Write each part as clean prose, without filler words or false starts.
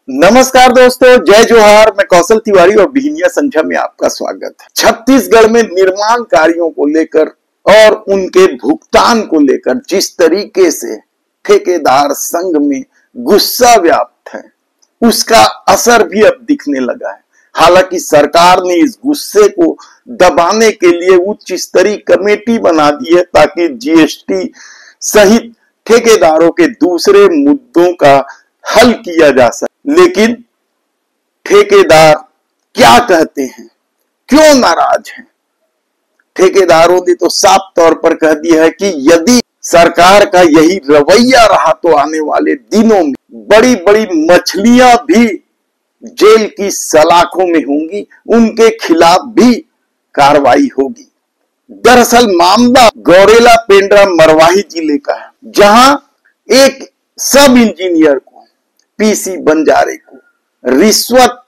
नमस्कार दोस्तों, जय जोहार। मैं कौशल तिवारी और बिहनिया संख्या में आपका स्वागत है। छत्तीसगढ़ में निर्माण कार्यों को लेकर और उनके भुगतान को लेकर जिस तरीके से ठेकेदार संघ में गुस्सा व्याप्त है, उसका असर भी अब दिखने लगा है। हालांकि सरकार ने इस गुस्से को दबाने के लिए उच्च स्तरीय कमेटी बना दी है ताकि जीएसटी सहित ठेकेदारों के दूसरे मुद्दों का हल किया जा सके। लेकिन ठेकेदार क्या कहते हैं, क्यों नाराज हैं? ठेकेदारों ने तो साफ तौर पर कह दिया है कि यदि सरकार का यही रवैया रहा तो आने वाले दिनों में बड़ी बड़ी मछलियां भी जेल की सलाखों में होंगी, उनके खिलाफ भी कार्रवाई होगी। दरअसल मामला गौरेला पेंड्रा मरवाही जिले का है, जहां एक सब इंजीनियर को, पीसी बंजारे को रिश्वत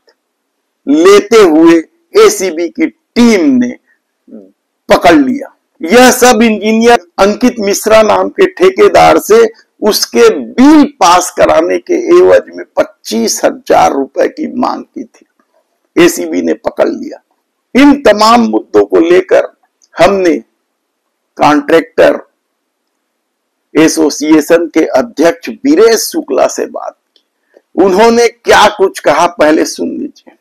लेते हुए एसीबी की टीम ने पकड़ लिया। यह सब इंजीनियर अंकित मिश्रा नाम के ठेकेदार से उसके बिल पास कराने के एवज में 25,000 रुपए की मांग की थी। एसीबी ने पकड़ लिया। इन तमाम मुद्दों को लेकर हमने कॉन्ट्रैक्टर एसोसिएशन के अध्यक्ष वीरेश शुक्ला से बात की। उन्होंने क्या कुछ कहा, पहले सुन लीजिए।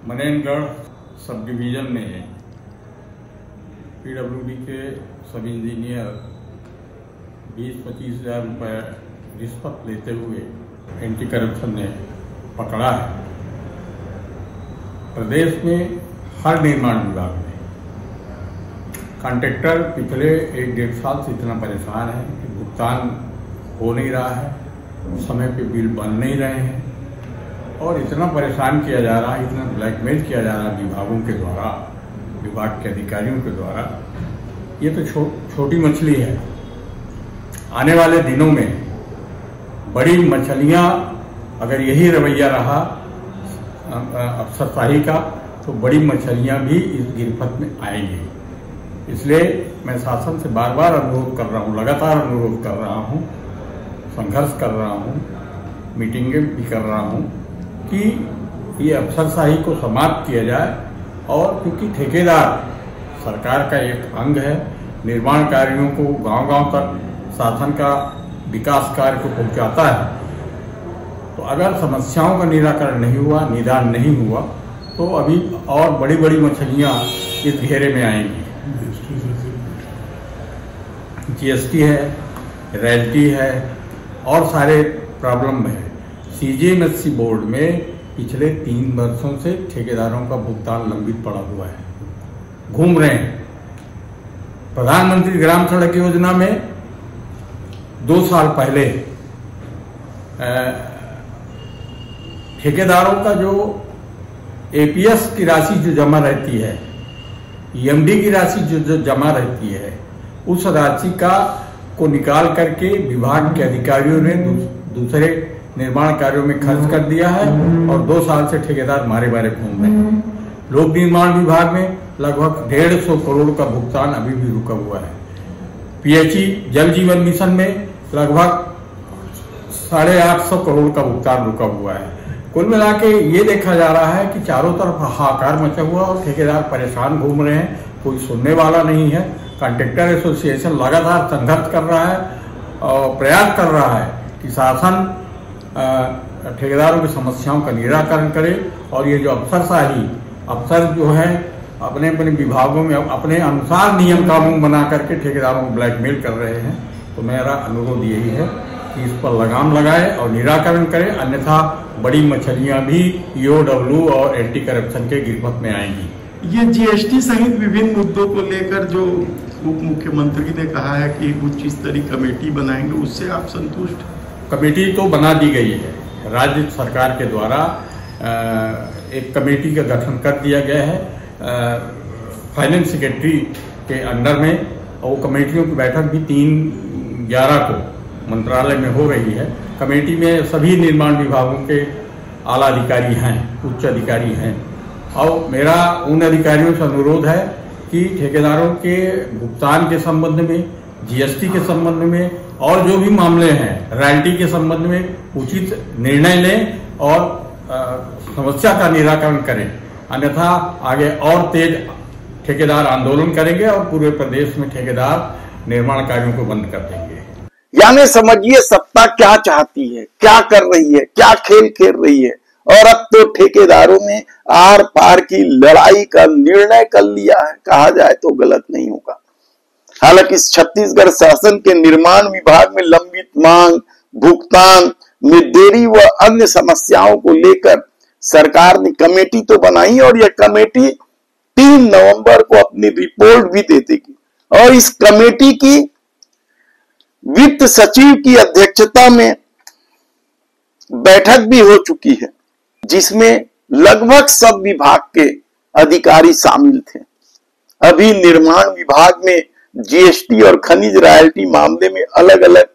मनेनगढ़ सब डिवीजन में पीडब्ल्यूडी के सब इंजीनियर 20-25 हजार रुपए रिश्वत लेते हुए एंटी करप्शन ने पकड़ा है। प्रदेश में हर निर्माण विभाग में कॉन्ट्रैक्टर पिछले 1-1.5 साल से इतना परेशान है कि भुगतान हो नहीं रहा है, समय पे बिल बन नहीं रहे हैं और इतना परेशान किया जा रहा है, इतना ब्लैकमेल किया जा रहा है विभागों के द्वारा, विभाग के अधिकारियों के द्वारा। ये तो छोटी मछली है। आने वाले दिनों में बड़ी मछलियां, अगर यही रवैया रहा अफसरशाही का, तो बड़ी मछलियां भी इस गिरफ्त में आएंगी। इसलिए मैं शासन से बार बार अनुरोध कर रहा हूँ, लगातार अनुरोध कर रहा हूँ, संघर्ष कर रहा हूँ, मीटिंगें भी कर रहा हूँ कि ये अफसरशाही को समाप्त किया जाए। और क्योंकि ठेकेदार सरकार का एक अंग है, निर्माण कार्यों को गांव-गांव तक शासन का विकास कार्य को पहुंचाता है, तो अगर समस्याओं का निराकरण नहीं हुआ, निदान नहीं हुआ, तो अभी और बड़ी बड़ी मछलियां इस घेरे में आएंगी। जीएसटी है, रॉयल्टी है और सारे प्रॉब्लम है। सीजीएमएससी बोर्ड में पिछले 3 वर्षों से ठेकेदारों का भुगतान लंबित पड़ा हुआ है, घूम रहे हैं। प्रधानमंत्री ग्राम सड़क योजना में 2 साल पहले ठेकेदारों का जो एपीएस की राशि जो जमा रहती है, ईएमडी की राशि जो जमा रहती है, उस राशि का को निकाल करके विभाग के अधिकारियों ने दूसरे निर्माण कार्यों में खर्च कर दिया है और 2 साल से ठेकेदार मारे मारे घूम रहे हैं। लोक निर्माण विभाग में लगभग 150 करोड़ का भुगतान अभी भी रुका हुआ है। पीएचई जल जीवन मिशन में लगभग 850 करोड़ का भुगतान रुका हुआ है। कुल मिला के ये देखा जा रहा है कि चारों तरफ हाहाकार मचा हुआ और ठेकेदार परेशान घूम रहे हैं, कोई सुनने वाला नहीं है। कॉन्ट्रैक्टर एसोसिएशन लगातार संघर्ष कर रहा है और प्रयास कर रहा है कि शासन ठेकेदारों की समस्याओं का निराकरण करे और ये जो अफसर जो है अपने अपने विभागों में अपने अनुसार नियम कानून बना करके ठेकेदारों को ब्लैकमेल कर रहे हैं। तो मेरा अनुरोध यही है कि इस पर लगाम लगाए और निराकरण करें, अन्यथा बड़ी मछलियां भी ईओडब्ल्यू और एंटी करप्शन के गिरफ्त में आएंगी। ये जीएसटी सहित विभिन्न मुद्दों को लेकर जो उप मुख्यमंत्री ने कहा है कि उच्च स्तरीय कमेटी बनाएंगे, उससे आप संतुष्ट? कमेटी तो बना दी गई है, राज्य सरकार के द्वारा एक कमेटी का गठन कर दिया गया है फाइनेंस सेक्रेटरी के अंडर में, और कमेटियों की बैठक भी 3/11 को मंत्रालय में हो रही है। कमेटी में सभी निर्माण विभागों के आला अधिकारी हैं, उच्च अधिकारी हैं, और मेरा उन अधिकारियों से अनुरोध है कि ठेकेदारों के भुगतान के संबंध में, जीएसटी के संबंध में और जो भी मामले हैं रॉयल्टी के संबंध में उचित निर्णय लें और समस्या का निराकरण करें, अन्यथा आगे और तेज ठेकेदार आंदोलन करेंगे और पूरे प्रदेश में ठेकेदार निर्माण कार्यों को बंद कर देंगे। यानी समझिए सत्ता क्या चाहती है, क्या कर रही है, क्या खेल खेल रही है। और अब तो ठेकेदारों ने आर पार की लड़ाई का निर्णय कर लिया है, कहा जाए तो गलत नहीं होगा। हालांकि छत्तीसगढ़ शासन के निर्माण विभाग में लंबित मांग, भुगतान में देरी व अन्य समस्याओं को लेकर सरकार ने कमेटी तो बनाई और यह कमेटी 3 नवंबर को अपनी रिपोर्ट भी दे देगी। और इस कमेटी की वित्त सचिव की अध्यक्षता में बैठक भी हो चुकी है, जिसमें लगभग सब विभाग के अधिकारी शामिल थे। अभी निर्माण विभाग में जीएसटी और खनिज रॉयल्टी मामले में अलग अलग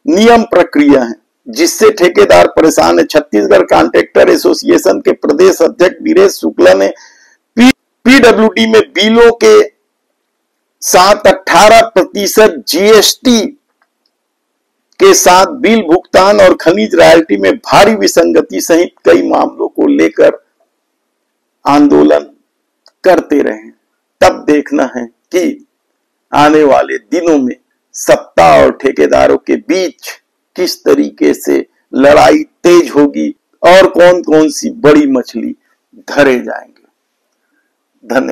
नियम प्रक्रिया है, जिससे ठेकेदार परेशान है। छत्तीसगढ़ कॉन्ट्रैक्टर एसोसिएशन के प्रदेश अध्यक्ष वीरेश शुक्ला ने पीडब्ल्यूडी में बिलों के साथ 18% जीएसटी के साथ बिल भुगतान और खनिज रॉयल्टी में भारी विसंगति सहित कई मामलों को लेकर आंदोलन करते रहे। तब देखना है कि आने वाले दिनों में सत्ता और ठेकेदारों के बीच किस तरीके से लड़ाई तेज होगी और कौन कौन सी बड़ी मछली धरे जाएंगे। धन्यवाद।